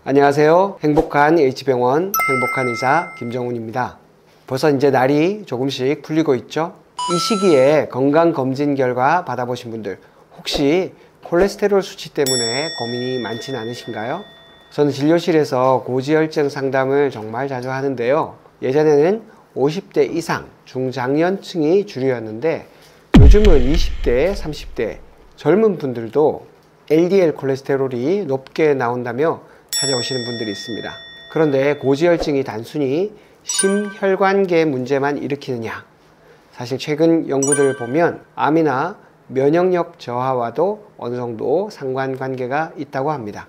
안녕하세요. 행복한 H병원 행복한 의사 김정훈입니다. 벌써 이제 날이 조금씩 풀리고 있죠. 이 시기에 건강검진 결과 받아보신 분들 혹시 콜레스테롤 수치 때문에 고민이 많진 않으신가요? 저는 진료실에서 고지혈증 상담을 정말 자주 하는데요. 예전에는 50대 이상 중장년층이 주류였는데 요즘은 20대, 30대 젊은 분들도 LDL 콜레스테롤이 높게 나온다며 찾아오시는 분들이 있습니다. 그런데 고지혈증이 단순히 심혈관계 문제만 일으키느냐? 사실 최근 연구들을 보면 암이나 면역력 저하와도 어느 정도 상관관계가 있다고 합니다.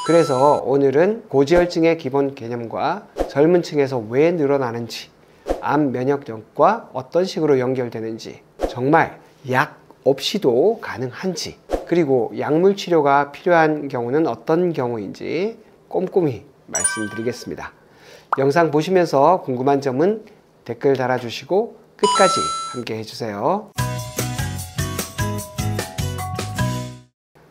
그래서 오늘은 고지혈증의 기본 개념과 젊은 층에서 왜 늘어나는지, 암 면역력과 어떤 식으로 연결되는지, 정말 약 없이도 가능한지, 그리고 약물 치료가 필요한 경우는 어떤 경우인지 꼼꼼히 말씀드리겠습니다. 영상 보시면서 궁금한 점은 댓글 달아주시고 끝까지 함께 해주세요.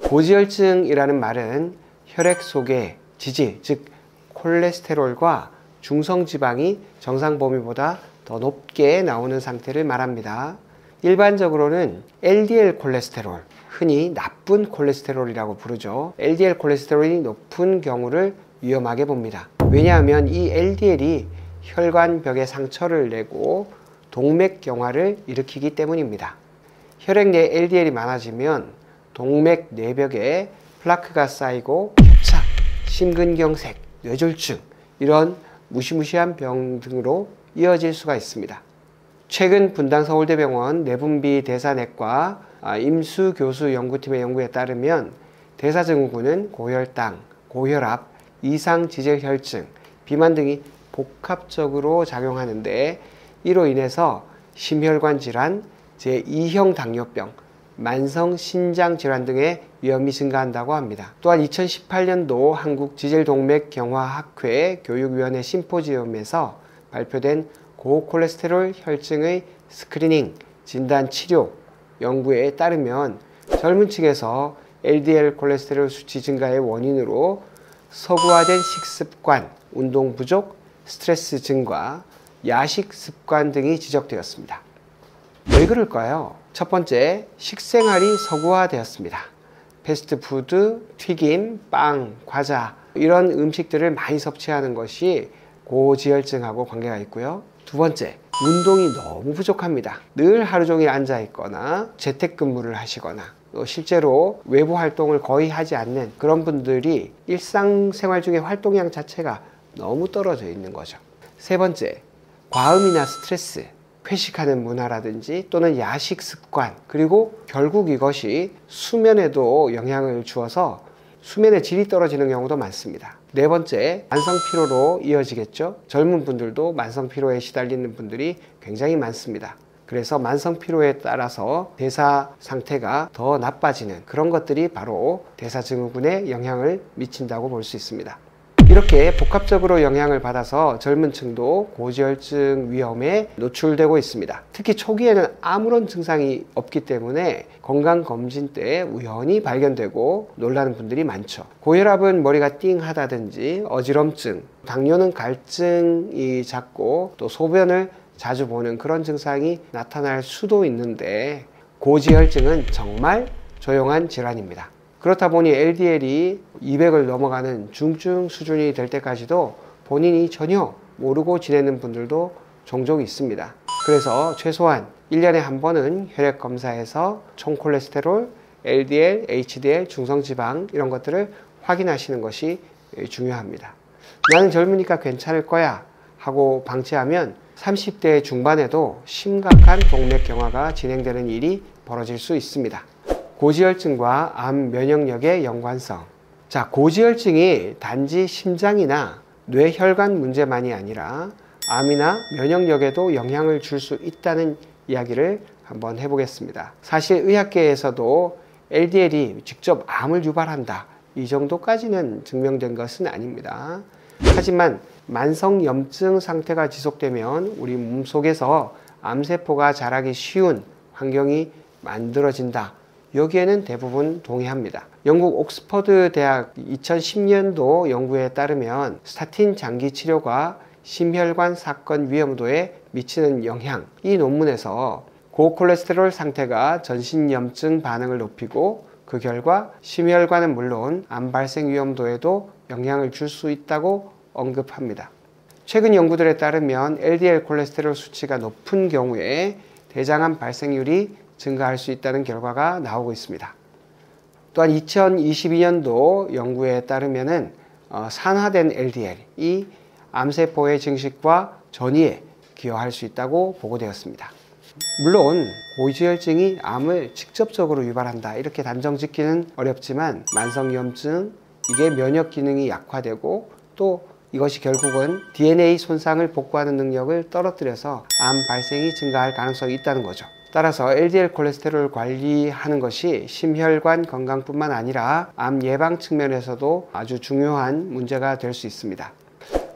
고지혈증이라는 말은 혈액 속의 지질, 즉 콜레스테롤과 중성지방이 정상 범위보다 더 높게 나오는 상태를 말합니다. 일반적으로는 LDL 콜레스테롤, 흔히 나쁜 콜레스테롤이라고 부르죠. LDL 콜레스테롤이 높은 경우를 위험하게 봅니다. 왜냐하면 이 LDL이 혈관벽에 상처를 내고 동맥경화를 일으키기 때문입니다. 혈액 내 LDL이 많아지면 동맥 내벽에 플라크가 쌓이고 협착, 심근경색, 뇌졸중 이런 무시무시한 병 등으로 이어질 수가 있습니다. 최근 분당서울대병원 내분비 대사내과 임수 교수 연구팀의 연구에 따르면 대사증후군은 고혈당, 고혈압, 이상지질혈증, 비만 등이 복합적으로 작용하는데 이로 인해서 심혈관 질환, 제2형 당뇨병, 만성신장질환 등의 위험이 증가한다고 합니다. 또한 2018년도 한국지질동맥경화학회 교육위원회 심포지엄에서 발표된 고콜레스테롤 혈증의 스크리닝, 진단, 치료 연구에 따르면 젊은 층에서 LDL 콜레스테롤 수치 증가의 원인으로 서구화된 식습관, 운동 부족, 스트레스 증가, 야식 습관 등이 지적되었습니다. 왜 그럴까요? 첫 번째, 식생활이 서구화되었습니다. 패스트푸드, 튀김, 빵, 과자 이런 음식들을 많이 섭취하는 것이 고지혈증하고 관계가 있고요. 두 번째, 운동이 너무 부족합니다. 늘 하루 종일 앉아 있거나 재택근무를 하시거나 또 실제로 외부 활동을 거의 하지 않는 그런 분들이 일상생활 중에 활동량 자체가 너무 떨어져 있는 거죠. 세 번째, 과음이나 스트레스, 회식하는 문화라든지 또는 야식 습관, 그리고 결국 이것이 수면에도 영향을 주어서 수면의 질이 떨어지는 경우도 많습니다. 네 번째, 만성피로로 이어지겠죠. 젊은 분들도 만성피로에 시달리는 분들이 굉장히 많습니다. 그래서 만성피로에 따라서 대사 상태가 더 나빠지는 그런 것들이 바로 대사증후군에 영향을 미친다고 볼 수 있습니다. 이렇게 복합적으로 영향을 받아서 젊은 층도 고지혈증 위험에 노출되고 있습니다. 특히 초기에는 아무런 증상이 없기 때문에 건강검진 때 우연히 발견되고 놀라는 분들이 많죠. 고혈압은 머리가 띵하다든지 어지럼증, 당뇨는 갈증이 잦고 또 소변을 자주 보는 그런 증상이 나타날 수도 있는데 고지혈증은 정말 조용한 질환입니다. 그렇다 보니 LDL이 200을 넘어가는 중증 수준이 될 때까지도 본인이 전혀 모르고 지내는 분들도 종종 있습니다. 그래서 최소한 1년에 한 번은 혈액 검사에서 총 콜레스테롤, LDL, HDL, 중성지방 이런 것들을 확인하시는 것이 중요합니다. 나는 젊으니까 괜찮을 거야 하고 방치하면 30대 중반에도 심각한 동맥경화가 진행되는 일이 벌어질 수 있습니다. 고지혈증과 암 면역력의 연관성. 자, 고지혈증이 단지 심장이나 뇌혈관 문제만이 아니라 암이나 면역력에도 영향을 줄 수 있다는 이야기를 한번 해보겠습니다. 사실 의학계에서도 LDL이 직접 암을 유발한다, 이 정도까지는 증명된 것은 아닙니다. 하지만 만성염증 상태가 지속되면 우리 몸속에서 암세포가 자라기 쉬운 환경이 만들어진다, 여기에는 대부분 동의합니다. 영국 옥스퍼드 대학 2010년도 연구에 따르면 스타틴 장기 치료가 심혈관 사건 위험도에 미치는 영향, 이 논문에서 고콜레스테롤 상태가 전신염증 반응을 높이고 그 결과 심혈관은 물론 암 발생 위험도에도 영향을 줄 수 있다고 언급합니다. 최근 연구들에 따르면 LDL 콜레스테롤 수치가 높은 경우에 대장암 발생률이 증가할 수 있다는 결과가 나오고 있습니다. 또한 2022년도 연구에 따르면 산화된 LDL이 암세포의 증식과 전이에 기여할 수 있다고 보고되었습니다. 물론 고지혈증이 암을 직접적으로 유발한다 이렇게 단정 짓기는 어렵지만 만성염증, 이게 면역 기능이 약화되고 또 이것이 결국은 DNA 손상을 복구하는 능력을 떨어뜨려서 암 발생이 증가할 가능성이 있다는 거죠. 따라서 LDL 콜레스테롤 관리하는 것이 심혈관 건강뿐만 아니라 암 예방 측면에서도 아주 중요한 문제가 될 수 있습니다.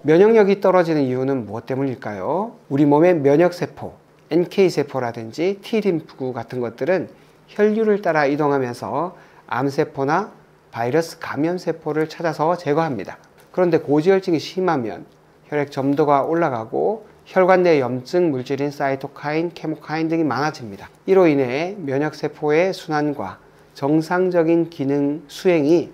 면역력이 떨어지는 이유는 무엇 때문일까요? 우리 몸의 면역세포, NK세포라든지 T림프구 같은 것들은 혈류를 따라 이동하면서 암세포나 바이러스 감염세포를 찾아서 제거합니다. 그런데 고지혈증이 심하면 혈액 점도가 올라가고 혈관 내 염증 물질인 사이토카인, 케모카인 등이 많아집니다. 이로 인해 면역세포의 순환과 정상적인 기능 수행이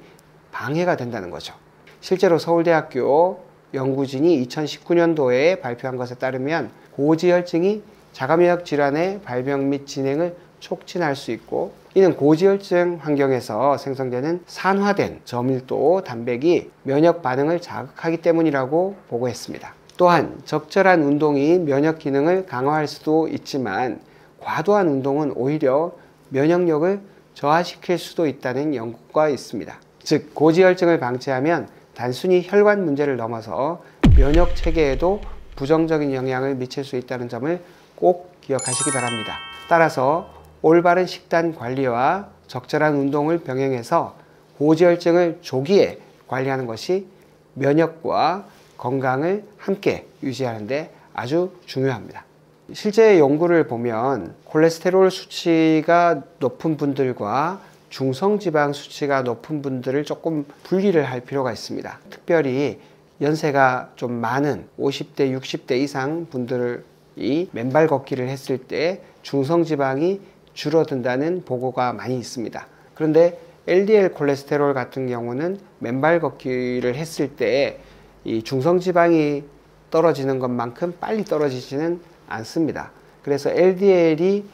방해가 된다는 거죠. 실제로 서울대학교 연구진이 2019년도에 발표한 것에 따르면 고지혈증이 자가면역 질환의 발병 및 진행을 촉진할 수 있고, 이는 고지혈증 환경에서 생성되는 산화된 저밀도 단백이 면역 반응을 자극하기 때문이라고 보고했습니다. 또한 적절한 운동이 면역 기능을 강화할 수도 있지만 과도한 운동은 오히려 면역력을 저하시킬 수도 있다는 연구가 있습니다. 즉 고지혈증을 방치하면 단순히 혈관 문제를 넘어서 면역 체계에도 부정적인 영향을 미칠 수 있다는 점을 꼭 기억하시기 바랍니다. 따라서 올바른 식단 관리와 적절한 운동을 병행해서 고지혈증을 조기에 관리하는 것이 면역과 건강을 함께 유지하는 데 아주 중요합니다. 실제 연구를 보면 콜레스테롤 수치가 높은 분들과 중성지방 수치가 높은 분들을 조금 분리를 할 필요가 있습니다. 특별히 연세가 좀 많은 50대, 60대 이상 분들이 맨발 걷기를 했을 때 중성지방이 줄어든다는 보고가 많이 있습니다. 그런데 LDL 콜레스테롤 같은 경우는 맨발 걷기를 했을 때 이 중성지방이 떨어지는 것만큼 빨리 떨어지지는 않습니다. 그래서 LDL이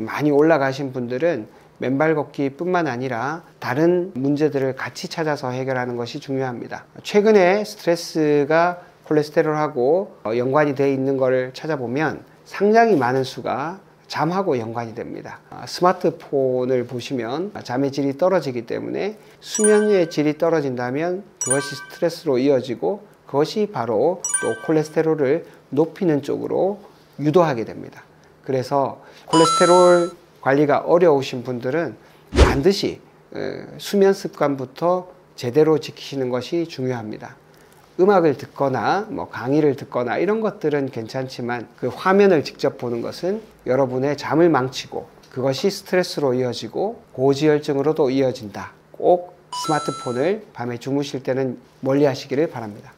많이 올라가신 분들은 맨발 걷기 뿐만 아니라 다른 문제들을 같이 찾아서 해결하는 것이 중요합니다. 최근에 스트레스가 콜레스테롤하고 연관이 되어 있는 것을 찾아보면 상당히 많은 수가 잠하고 연관이 됩니다. 스마트폰을 보시면 잠의 질이 떨어지기 때문에 수면의 질이 떨어진다면 그것이 스트레스로 이어지고 그것이 바로 또 콜레스테롤을 높이는 쪽으로 유도하게 됩니다. 그래서 콜레스테롤 관리가 어려우신 분들은 반드시 수면 습관부터 제대로 지키시는 것이 중요합니다. 음악을 듣거나 강의를 듣거나 이런 것들은 괜찮지만 그 화면을 직접 보는 것은 여러분의 잠을 망치고 그것이 스트레스로 이어지고 고지혈증으로도 이어진다. 꼭 스마트폰을 밤에 주무실 때는 멀리 하시기를 바랍니다.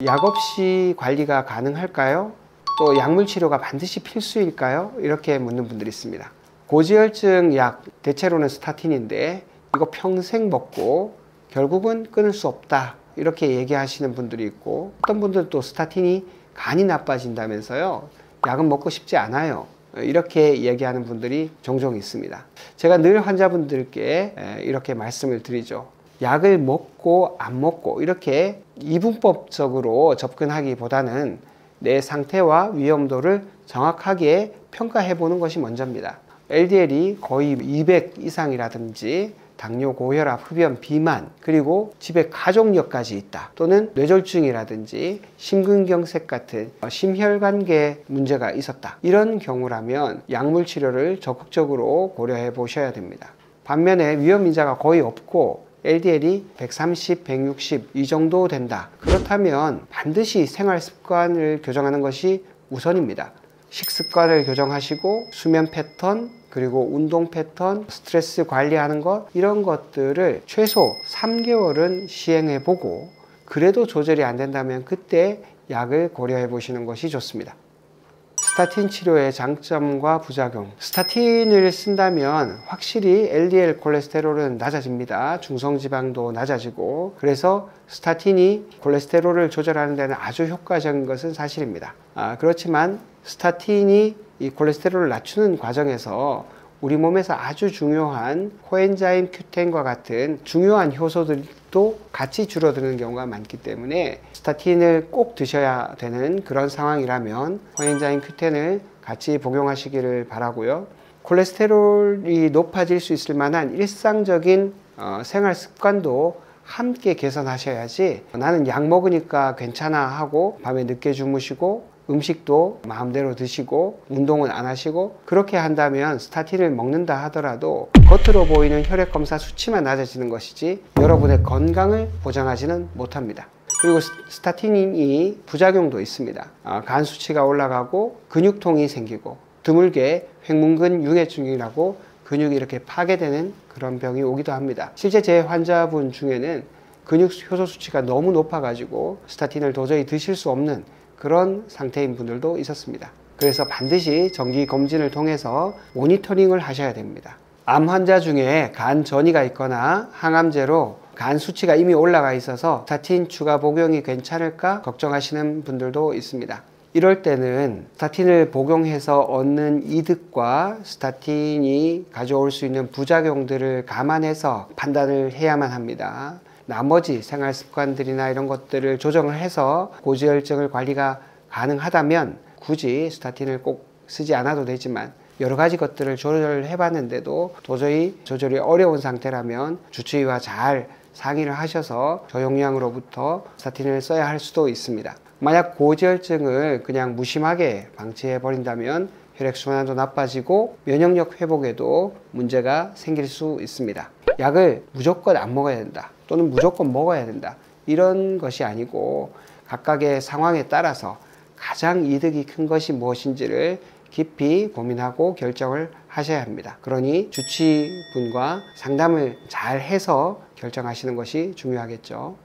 약 없이 관리가 가능할까요? 또 약물 치료가 반드시 필수일까요? 이렇게 묻는 분들이 있습니다. 고지혈증 약 대체로는 스타틴인데 이거 평생 먹고 결국은 끊을 수 없다 이렇게 얘기하시는 분들이 있고, 어떤 분들은 또 스타틴이 간이 나빠진다면서요 약은 먹고 싶지 않아요 이렇게 얘기하는 분들이 종종 있습니다. 제가 늘 환자분들께 이렇게 말씀을 드리죠. 약을 먹고 안 먹고 이렇게 이분법적으로 접근하기보다는 내 상태와 위험도를 정확하게 평가해 보는 것이 먼저입니다. LDL이 거의 200 이상이라든지 당뇨, 고혈압, 흡연, 비만, 그리고 집에 가족력까지 있다, 또는 뇌졸중이라든지 심근경색 같은 심혈관계 문제가 있었다, 이런 경우라면 약물 치료를 적극적으로 고려해 보셔야 됩니다. 반면에 위험인자가 거의 없고 LDL이 130, 160 이 정도 된다, 그렇다면 반드시 생활 습관을 교정하는 것이 우선입니다. 식습관을 교정하시고 수면 패턴, 그리고 운동 패턴, 스트레스 관리하는 것, 이런 것들을 최소 3개월은 시행해 보고 그래도 조절이 안 된다면 그때 약을 고려해 보시는 것이 좋습니다. 스타틴 치료의 장점과 부작용. 스타틴을 쓴다면 확실히 LDL 콜레스테롤은 낮아집니다. 중성지방도 낮아지고, 그래서 스타틴이 콜레스테롤을 조절하는 데는 아주 효과적인 것은 사실입니다. 그렇지만 스타틴이 이 콜레스테롤을 낮추는 과정에서 우리 몸에서 아주 중요한 코엔자임 Q10과 같은 중요한 효소들도 같이 줄어드는 경우가 많기 때문에 스타틴을 꼭 드셔야 되는 그런 상황이라면 코엔자임 Q10을 같이 복용하시기를 바라고요. 콜레스테롤이 높아질 수 있을 만한 일상적인 생활 습관도 함께 개선하셔야지, 나는 약 먹으니까 괜찮아 하고 밤에 늦게 주무시고 음식도 마음대로 드시고 운동은 안 하시고 그렇게 한다면 스타틴을 먹는다 하더라도 겉으로 보이는 혈액검사 수치만 낮아지는 것이지 여러분의 건강을 보장하지는 못합니다. 그리고 스타틴이 부작용도 있습니다. 간 수치가 올라가고 근육통이 생기고 드물게 횡문근 융해증이라고 근육이 이렇게 파괴되는 그런 병이 오기도 합니다. 실제 제 환자분 중에는 근육 효소 수치가 너무 높아가지고 스타틴을 도저히 드실 수 없는 그런 상태인 분들도 있었습니다. 그래서 반드시 정기 검진을 통해서 모니터링을 하셔야 됩니다. 암 환자 중에 간 전이가 있거나 항암제로 간 수치가 이미 올라가 있어서 스타틴 추가 복용이 괜찮을까 걱정하시는 분들도 있습니다. 이럴 때는 스타틴을 복용해서 얻는 이득과 스타틴이 가져올 수 있는 부작용들을 감안해서 판단을 해야만 합니다. 나머지 생활 습관들이나 이런 것들을 조정을 해서 고지혈증을 관리가 가능하다면 굳이 스타틴을 꼭 쓰지 않아도 되지만 여러 가지 것들을 조절해 봤는데도 도저히 조절이 어려운 상태라면 주치의와 잘 상의를 하셔서 저용량으로부터 스타틴을 써야 할 수도 있습니다. 만약 고지혈증을 그냥 무심하게 방치해 버린다면 혈액순환도 나빠지고 면역력 회복에도 문제가 생길 수 있습니다. 약을 무조건 안 먹어야 된다, 또는 무조건 먹어야 된다, 이런 것이 아니고 각각의 상황에 따라서 가장 이득이 큰 것이 무엇인지를 깊이 고민하고 결정을 하셔야 합니다. 그러니 주치의분과 상담을 잘 해서 결정하시는 것이 중요하겠죠.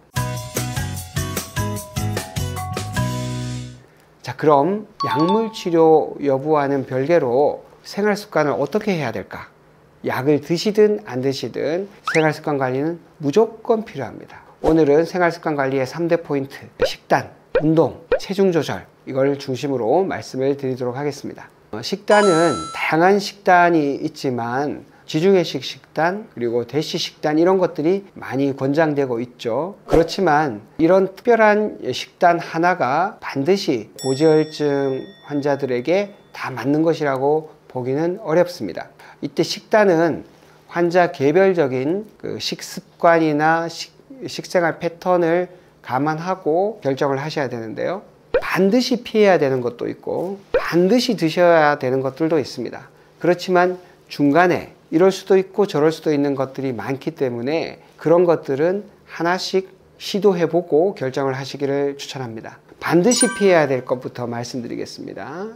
자, 그럼 약물 치료 여부와는 별개로 생활 습관을 어떻게 해야 될까? 약을 드시든 안 드시든 생활 습관 관리는 무조건 필요합니다. 오늘은 생활 습관 관리의 3대 포인트, 식단, 운동, 체중 조절, 이걸 중심으로 말씀을 드리도록 하겠습니다. 식단은 다양한 식단이 있지만 지중해식 식단, 그리고 대시 식단, 이런 것들이 많이 권장되고 있죠. 그렇지만 이런 특별한 식단 하나가 반드시 고지혈증 환자들에게 다 맞는 것이라고 보기는 어렵습니다. 이때 식단은 환자 개별적인 식습관이나 식생활 패턴을 감안하고 결정을 하셔야 되는데요. 반드시 피해야 되는 것도 있고 반드시 드셔야 되는 것들도 있습니다. 그렇지만 중간에 이럴 수도 있고 저럴 수도 있는 것들이 많기 때문에 그런 것들은 하나씩 시도해보고 결정을 하시기를 추천합니다. 반드시 피해야 될 것부터 말씀드리겠습니다.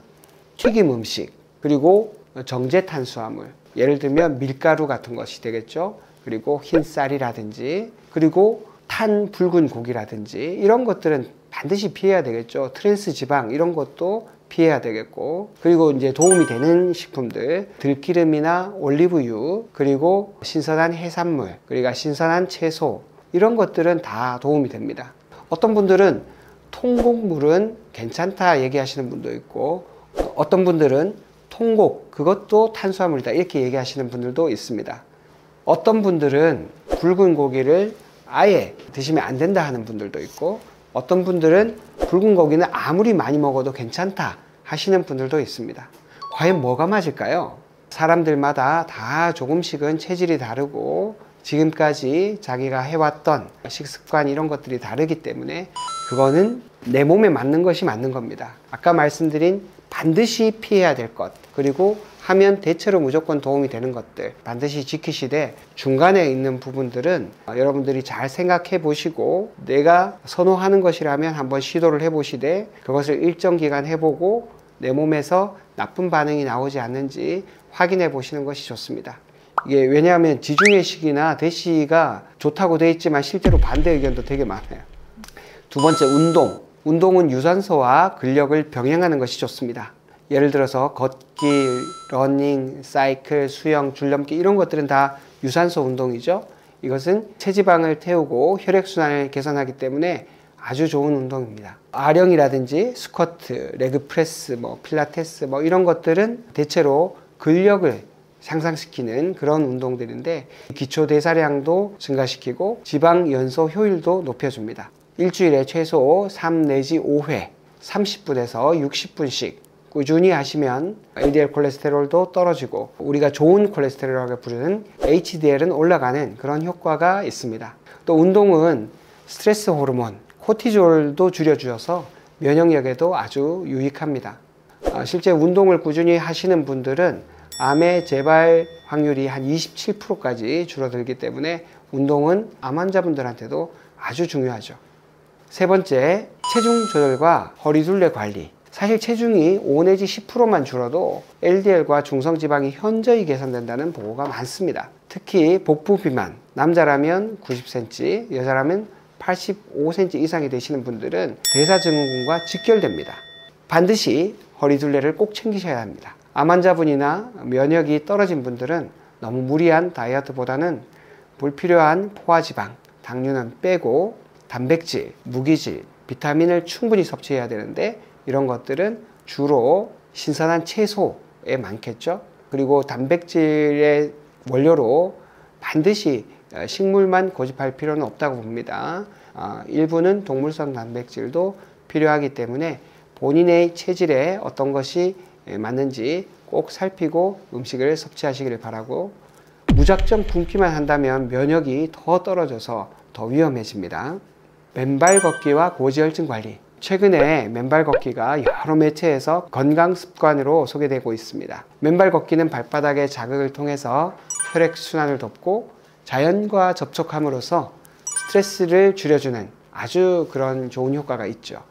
튀김 음식, 그리고 정제 탄수화물, 예를 들면 밀가루 같은 것이 되겠죠. 그리고 흰 쌀이라든지, 그리고 탄 붉은 고기라든지, 이런 것들은 반드시 피해야 되겠죠. 트랜스 지방, 이런 것도 피해야 되겠고, 그리고 이제 도움이 되는 식품들, 들기름이나 올리브유, 그리고 신선한 해산물, 그리고 신선한 채소, 이런 것들은 다 도움이 됩니다. 어떤 분들은 통곡물은 괜찮다 얘기하시는 분도 있고, 어떤 분들은 통곡, 그것도 탄수화물이다 이렇게 얘기하시는 분들도 있습니다. 어떤 분들은 붉은 고기를 아예 드시면 안 된다 하는 분들도 있고, 어떤 분들은 붉은 고기는 아무리 많이 먹어도 괜찮다 하시는 분들도 있습니다. 과연 뭐가 맞을까요? 사람들마다 다 조금씩은 체질이 다르고 지금까지 자기가 해왔던 식습관 이런 것들이 다르기 때문에 그거는 내 몸에 맞는 것이 맞는 겁니다. 아까 말씀드린 반드시 피해야 될 것, 그리고 하면 대체로 무조건 도움이 되는 것들 반드시 지키시되, 중간에 있는 부분들은 여러분들이 잘 생각해 보시고 내가 선호하는 것이라면 한번 시도를 해 보시되, 그것을 일정 기간 해보고 내 몸에서 나쁜 반응이 나오지 않는지 확인해 보시는 것이 좋습니다. 이게 왜냐하면 지중해식이나 대시가 좋다고 되어 있지만 실제로 반대 의견도 되게 많아요. 두 번째, 운동. 운동은 유산소와 근력을 병행하는 것이 좋습니다. 예를 들어서 걷기, 러닝, 사이클, 수영, 줄넘기 이런 것들은 다 유산소 운동이죠. 이것은 체지방을 태우고 혈액순환을 개선하기 때문에 아주 좋은 운동입니다. 아령이라든지 스쿼트, 레그 프레스, 필라테스 이런 것들은 대체로 근력을 향상시키는 그런 운동들인데 기초 대사량도 증가시키고 지방 연소 효율도 높여줍니다. 일주일에 최소 3 내지 5회 30분에서 60분씩 꾸준히 하시면 LDL 콜레스테롤도 떨어지고 우리가 좋은 콜레스테롤이라고 부르는 HDL은 올라가는 그런 효과가 있습니다. 또 운동은 스트레스 호르몬, 코티졸도 줄여주어서 면역력에도 아주 유익합니다. 실제 운동을 꾸준히 하시는 분들은 암의 재발 확률이 한 27%까지 줄어들기 때문에 운동은 암 환자분들한테도 아주 중요하죠. 세 번째, 체중 조절과 허리둘레 관리. 사실 체중이 5 내지 10%만 줄어도 LDL과 중성지방이 현저히 개선된다는 보고가 많습니다. 특히 복부 비만, 남자라면 90cm, 여자라면 85cm 이상이 되시는 분들은 대사증후군과 직결됩니다. 반드시 허리둘레를 꼭 챙기셔야 합니다. 암 환자분이나 면역이 떨어진 분들은 너무 무리한 다이어트보다는 불필요한 포화지방, 당류는 빼고 단백질, 무기질, 비타민을 충분히 섭취해야 되는데 이런 것들은 주로 신선한 채소에 많겠죠. 그리고 단백질의 원료로 반드시 식물만 고집할 필요는 없다고 봅니다. 일부는 동물성 단백질도 필요하기 때문에 본인의 체질에 어떤 것이 맞는지 꼭 살피고 음식을 섭취하시기를 바라고, 무작정 굶기만 한다면 면역이 더 떨어져서 더 위험해집니다. 맨발 걷기와 고지혈증 관리. 최근에 맨발 걷기가 여러 매체에서 건강 습관으로 소개되고 있습니다. 맨발 걷기는 발바닥의 자극을 통해서 혈액순환을 돕고 자연과 접촉함으로써 스트레스를 줄여주는 아주 그런 좋은 효과가 있죠.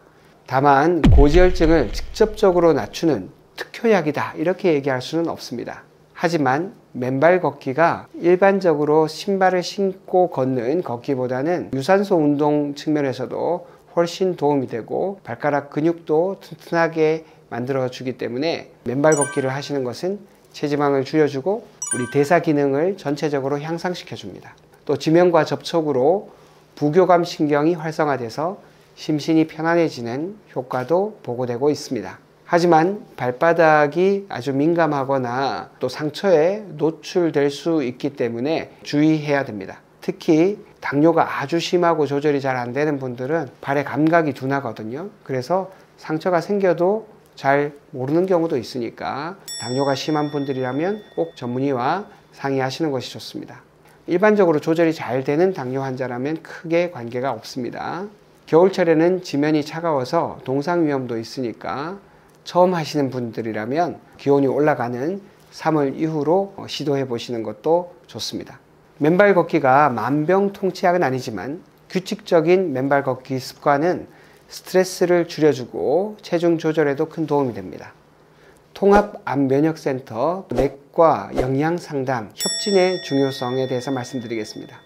다만 고지혈증을 직접적으로 낮추는 특효약이다 이렇게 얘기할 수는 없습니다. 하지만 맨발 걷기가 일반적으로 신발을 신고 걷는 걷기보다는 유산소 운동 측면에서도 훨씬 도움이 되고 발가락 근육도 튼튼하게 만들어 주기 때문에 맨발 걷기를 하시는 것은 체지방을 줄여주고 우리 대사 기능을 전체적으로 향상시켜 줍니다. 또 지면과 접촉으로 부교감 신경이 활성화돼서 심신이 편안해지는 효과도 보고되고 있습니다. 하지만 발바닥이 아주 민감하거나 또 상처에 노출될 수 있기 때문에 주의해야 됩니다. 특히 당뇨가 아주 심하고 조절이 잘 안 되는 분들은 발의 감각이 둔하거든요. 그래서 상처가 생겨도 잘 모르는 경우도 있으니까 당뇨가 심한 분들이라면 꼭 전문의와 상의하시는 것이 좋습니다. 일반적으로 조절이 잘 되는 당뇨 환자라면 크게 관계가 없습니다. 겨울철에는 지면이 차가워서 동상 위험도 있으니까 처음 하시는 분들이라면 기온이 올라가는 3월 이후로 시도해 보시는 것도 좋습니다. 맨발 걷기가 만병통치약은 아니지만 규칙적인 맨발 걷기 습관은 스트레스를 줄여주고 체중 조절에도 큰 도움이 됩니다. 통합암면역센터 내과 영양상담 협진의 중요성에 대해서 말씀드리겠습니다.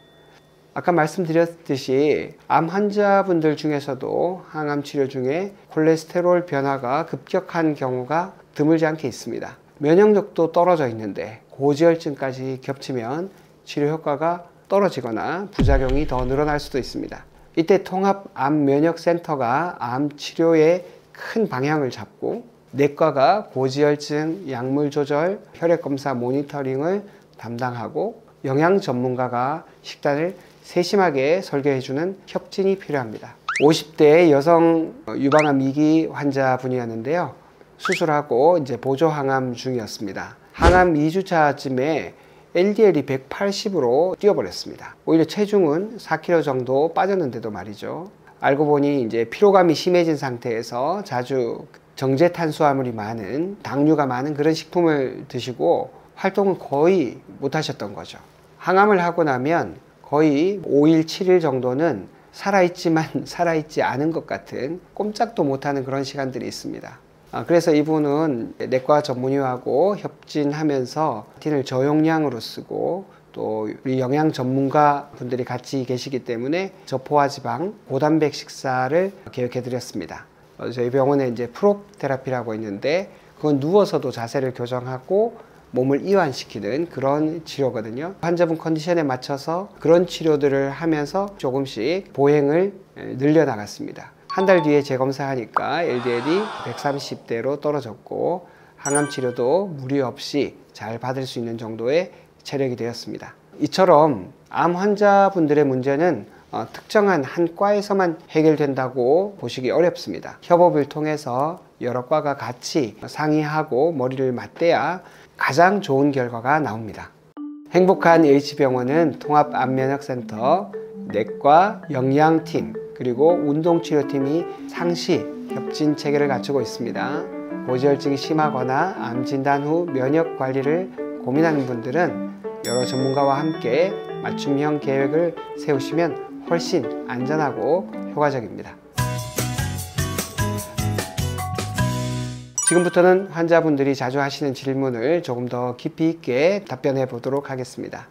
아까 말씀드렸듯이 암 환자분들 중에서도 항암 치료 중에 콜레스테롤 변화가 급격한 경우가 드물지 않게 있습니다. 면역력도 떨어져 있는데 고지혈증까지 겹치면 치료 효과가 떨어지거나 부작용이 더 늘어날 수도 있습니다. 이때 통합암면역센터가 암 치료에 큰 방향을 잡고 내과가 고지혈증 약물 조절, 혈액검사 모니터링을 담당하고 영양 전문가가 식단을 세심하게 설계해주는 협진이 필요합니다. 50대 여성 유방암 2기 환자분이었는데요. 수술하고 이제 보조 항암 중이었습니다. 항암 2주차쯤에 LDL이 180으로 뛰어버렸습니다. 오히려 체중은 4kg 정도 빠졌는데도 말이죠. 알고 보니 이제 피로감이 심해진 상태에서 자주 정제 탄수화물이 많은, 당류가 많은 그런 식품을 드시고 활동을 거의 못 하셨던 거죠. 항암을 하고 나면 거의 5일, 7일 정도는 살아있지만 살아있지 않은 것 같은 꼼짝도 못하는 그런 시간들이 있습니다. 그래서 이분은 내과 전문의하고 협진하면서 스타틴을 저용량으로 쓰고 또 우리 영양 전문가 분들이 같이 계시기 때문에 저포화지방 고단백 식사를 계획해 드렸습니다. 저희 병원에 이제 프롭 테라피라고 있는데 그건 누워서도 자세를 교정하고 몸을 이완시키는 그런 치료거든요. 환자분 컨디션에 맞춰서 그런 치료들을 하면서 조금씩 보행을 늘려나갔습니다. 한 달 뒤에 재검사하니까 LDL이 130대로 떨어졌고 항암 치료도 무리 없이 잘 받을 수 있는 정도의 체력이 되었습니다. 이처럼 암 환자분들의 문제는 특정한 한 과에서만 해결된다고 보시기 어렵습니다. 협업을 통해서 여러 과가 같이 상의하고 머리를 맞대야 가장 좋은 결과가 나옵니다. 행복한 H병원은 통합암면역센터, 내과, 영양팀, 그리고 운동치료팀이 상시 협진 체계를 갖추고 있습니다. 고지혈증이 심하거나 암 진단 후 면역 관리를 고민하는 분들은 여러 전문가와 함께 맞춤형 계획을 세우시면 훨씬 안전하고 효과적입니다. 지금부터는 환자분들이 자주 하시는 질문을 조금 더 깊이 있게 답변해 보도록 하겠습니다.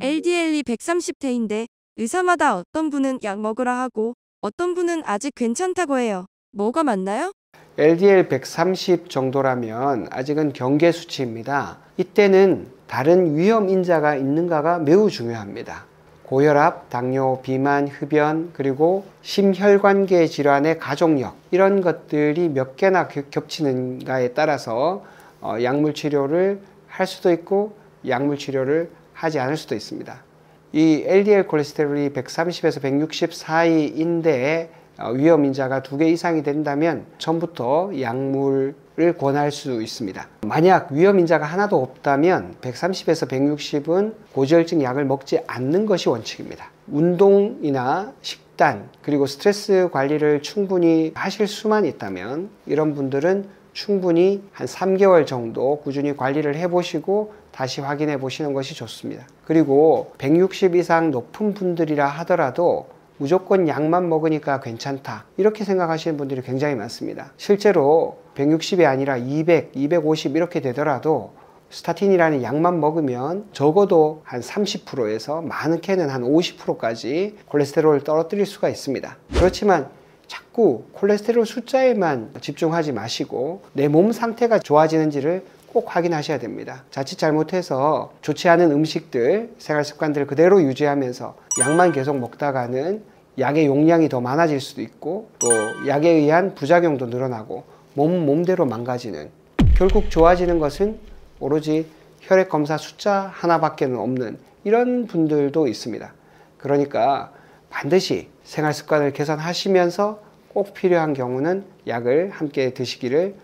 LDL이 130대인데 의사마다 어떤 분은 약 먹으라 하고 어떤 분은 아직 괜찮다고 해요. 뭐가 맞나요? LDL 130 정도라면 아직은 경계 수치입니다. 이때는 다른 위험 인자가 있는가가 매우 중요합니다. 고혈압, 당뇨, 비만, 흡연, 그리고 심혈관계 질환의 가족력 이런 것들이 몇 개나 겹치는가에 따라서 약물 치료를 할 수도 있고 약물 치료를 하지 않을 수도 있습니다. 이 LDL 콜레스테롤이 130에서 160 사이인데 위험 인자가 2개 이상이 된다면 처음부터 약물을 권할 수 있습니다. 만약 위험 인자가 하나도 없다면 130에서 160은 고지혈증 약을 먹지 않는 것이 원칙입니다. 운동이나 식단 그리고 스트레스 관리를 충분히 하실 수만 있다면 이런 분들은 충분히 한 3개월 정도 꾸준히 관리를 해보시고 다시 확인해 보시는 것이 좋습니다. 그리고 160 이상 높은 분들이라 하더라도 무조건 약만 먹으니까 괜찮다 이렇게 생각하시는 분들이 굉장히 많습니다. 실제로 160이 아니라 200, 250 이렇게 되더라도 스타틴이라는 약만 먹으면 적어도 한 30%에서 많게는 한 50%까지 콜레스테롤을 떨어뜨릴 수가 있습니다. 그렇지만 자꾸 콜레스테롤 숫자에만 집중하지 마시고 내 몸 상태가 좋아지는지를 꼭 확인하셔야 됩니다. 자칫 잘못해서 좋지 않은 음식들, 생활 습관들을 그대로 유지하면서 약만 계속 먹다가는 약의 용량이 더 많아질 수도 있고 또 약에 의한 부작용도 늘어나고 몸대로 망가지는, 결국 좋아지는 것은 오로지 혈액 검사 숫자 하나밖에는 없는 이런 분들도 있습니다. 그러니까 반드시 생활 습관을 개선하시면서 꼭 필요한 경우는 약을 함께 드시기를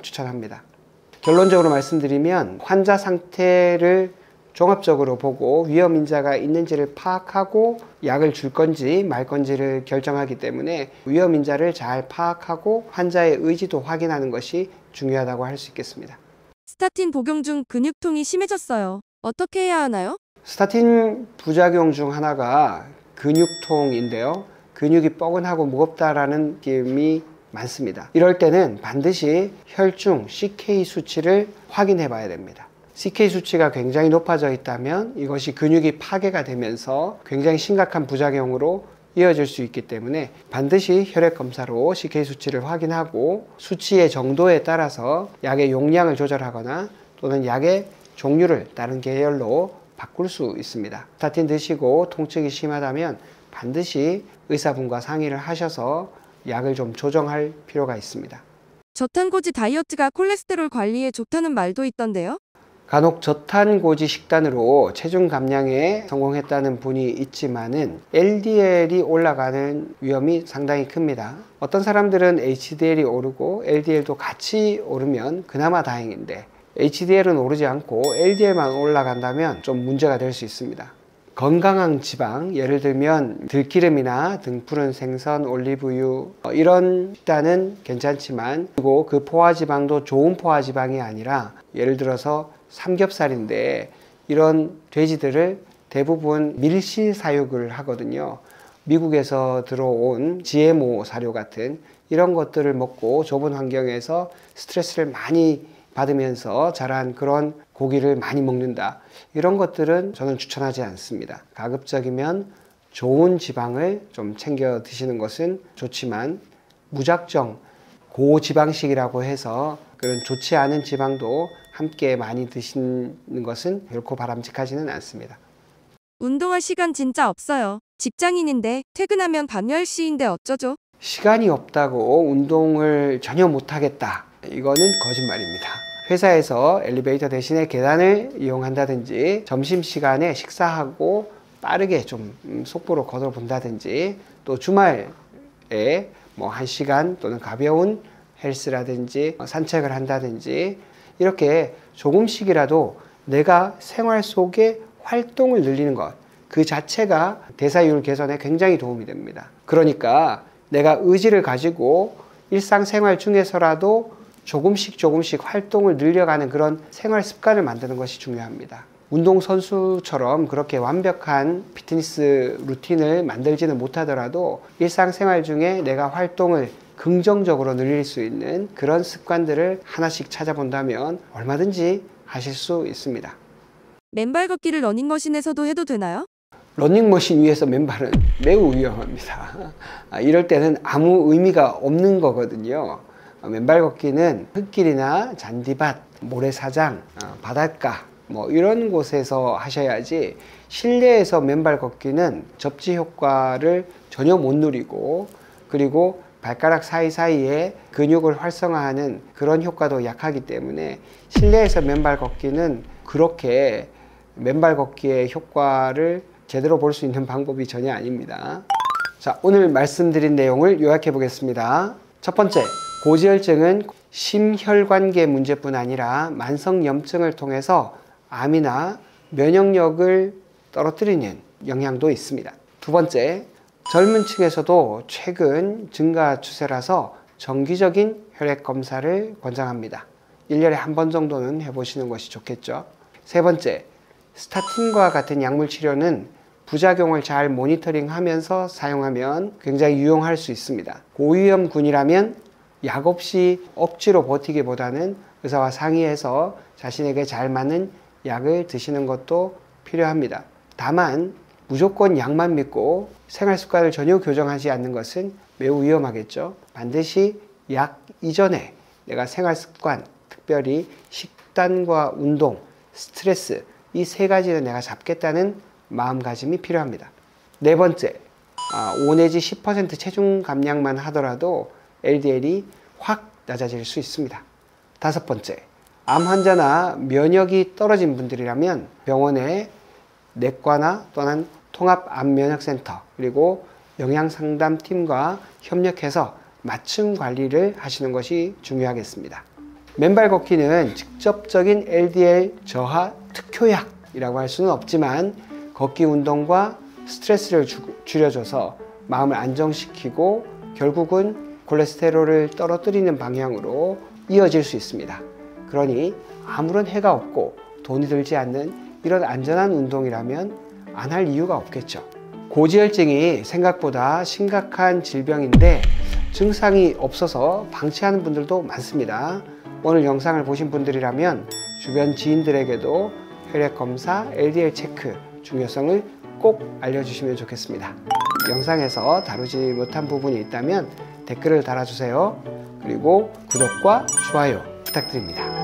추천합니다. 결론적으로 말씀드리면 환자 상태를 종합적으로 보고 위험 인자가 있는지를 파악하고 약을 줄 건지 말 건지를 결정하기 때문에 위험 인자를 잘 파악하고 환자의 의지도 확인하는 것이 중요하다고 할 수 있겠습니다. 스타틴 복용 중 근육통이 심해졌어요. 어떻게 해야 하나요? 스타틴 부작용 중 하나가 근육통인데요. 근육이 뻐근하고 무겁다라는 느낌이 많습니다. 이럴 때는 반드시 혈중 CK 수치를 확인해 봐야 됩니다. CK 수치가 굉장히 높아져 있다면 이것이 근육이 파괴가 되면서 굉장히 심각한 부작용으로 이어질 수 있기 때문에 반드시 혈액 검사로 CK 수치를 확인하고 수치의 정도에 따라서 약의 용량을 조절하거나 또는 약의 종류를 다른 계열로 바꿀 수 있습니다. 스타틴 드시고 통증이 심하다면 반드시 의사분과 상의를 하셔서 약을 좀 조정할 필요가 있습니다. 저탄고지 다이어트가 콜레스테롤 관리에 좋다는 말도 있던데요? 간혹 저탄고지 식단으로 체중 감량에 성공했다는 분이 있지만은 LDL이 올라가는 위험이 상당히 큽니다. 어떤 사람들은 HDL이 오르고 LDL도 같이 오르면 그나마 다행인데 HDL은 오르지 않고 LDL만 올라간다면 좀 문제가 될 수 있습니다. 건강한 지방, 예를 들면 들기름이나 등푸른 생선, 올리브유 이런 식단은 괜찮지만 그리고 그 포화지방도 좋은 포화지방이 아니라 예를 들어서 삼겹살인데 이런 돼지들을 대부분 밀실 사육을 하거든요. 미국에서 들어온 GMO 사료 같은 이런 것들을 먹고 좁은 환경에서 스트레스를 많이 받으면서 자란 그런 고기를 많이 먹는다. 이런 것들은 저는 추천하지 않습니다. 가급적이면 좋은 지방을 좀 챙겨 드시는 것은 좋지만 무작정 고지방식이라고 해서 그런 좋지 않은 지방도 함께 많이 드시는 것은 결코 바람직하지는 않습니다. 운동할 시간 진짜 없어요. 직장인인데 퇴근하면 밤 10시인데 어쩌죠? 시간이 없다고 운동을 전혀 못하겠다. 이거는 거짓말입니다. 회사에서 엘리베이터 대신에 계단을 이용한다든지 점심시간에 식사하고 빠르게 좀 속보로 걷어본다든지 또 주말에 뭐 1시간 또는 가벼운 헬스라든지 산책을 한다든지 이렇게 조금씩이라도 내가 생활 속에 활동을 늘리는 것, 그 자체가 대사율 개선에 굉장히 도움이 됩니다. 그러니까 내가 의지를 가지고 일상생활 중에서라도 조금씩 활동을 늘려가는 그런 생활 습관을 만드는 것이 중요합니다. 운동선수처럼 그렇게 완벽한 피트니스 루틴을 만들지는 못하더라도 일상생활 중에 내가 활동을 긍정적으로 늘릴 수 있는 그런 습관들을 하나씩 찾아본다면 얼마든지 하실 수 있습니다. 맨발 걷기를 러닝머신에서도 해도 되나요? 러닝머신 위에서 맨발은 매우 위험합니다. 이럴 때는 아무 의미가 없는 거거든요. 맨발 걷기는 흙길이나 잔디밭, 모래사장, 바닷가 뭐 이런 곳에서 하셔야지 실내에서 맨발 걷기는 접지 효과를 전혀 못 누리고 그리고 발가락 사이사이에 근육을 활성화하는 그런 효과도 약하기 때문에 실내에서 맨발 걷기는 그렇게 맨발 걷기의 효과를 제대로 볼 수 있는 방법이 전혀 아닙니다. 자, 오늘 말씀드린 내용을 요약해 보겠습니다. 첫 번째, 고지혈증은 심혈관계 문제뿐 아니라 만성염증을 통해서 암이나 면역력을 떨어뜨리는 영향도 있습니다. 두 번째, 젊은 층에서도 최근 증가 추세라서 정기적인 혈액 검사를 권장합니다. 1년에 한 번 정도는 해보시는 것이 좋겠죠. 세 번째, 스타틴과 같은 약물 치료는 부작용을 잘 모니터링하면서 사용하면 굉장히 유용할 수 있습니다. 고위험군이라면 약 없이 억지로 버티기보다는 의사와 상의해서 자신에게 잘 맞는 약을 드시는 것도 필요합니다. 다만 무조건 약만 믿고 생활 습관을 전혀 교정하지 않는 것은 매우 위험하겠죠. 반드시 약 이전에 내가 생활 습관, 특별히 식단과 운동, 스트레스 이 세 가지는 내가 잡겠다는 마음가짐이 필요합니다. 네 번째, 5 내지 10% 체중 감량만 하더라도 LDL이 확 낮아질 수 있습니다. 다섯 번째, 암 환자나 면역이 떨어진 분들이라면 병원에 내과나 또는 통합암면역센터 그리고 영양상담팀과 협력해서 맞춤 관리를 하시는 것이 중요하겠습니다. 맨발 걷기는 직접적인 LDL 저하 특효약이라고 할 수는 없지만 걷기 운동과 스트레스를 줄여줘서 마음을 안정시키고 결국은 콜레스테롤을 떨어뜨리는 방향으로 이어질 수 있습니다. 그러니 아무런 해가 없고 돈이 들지 않는 이런 안전한 운동이라면 안 할 이유가 없겠죠. 고지혈증이 생각보다 심각한 질병인데 증상이 없어서 방치하는 분들도 많습니다. 오늘 영상을 보신 분들이라면 주변 지인들에게도 혈액검사, LDL 체크 중요성을 꼭 알려주시면 좋겠습니다. 영상에서 다루지 못한 부분이 있다면 댓글을 달아주세요. 그리고 구독과 좋아요 부탁드립니다.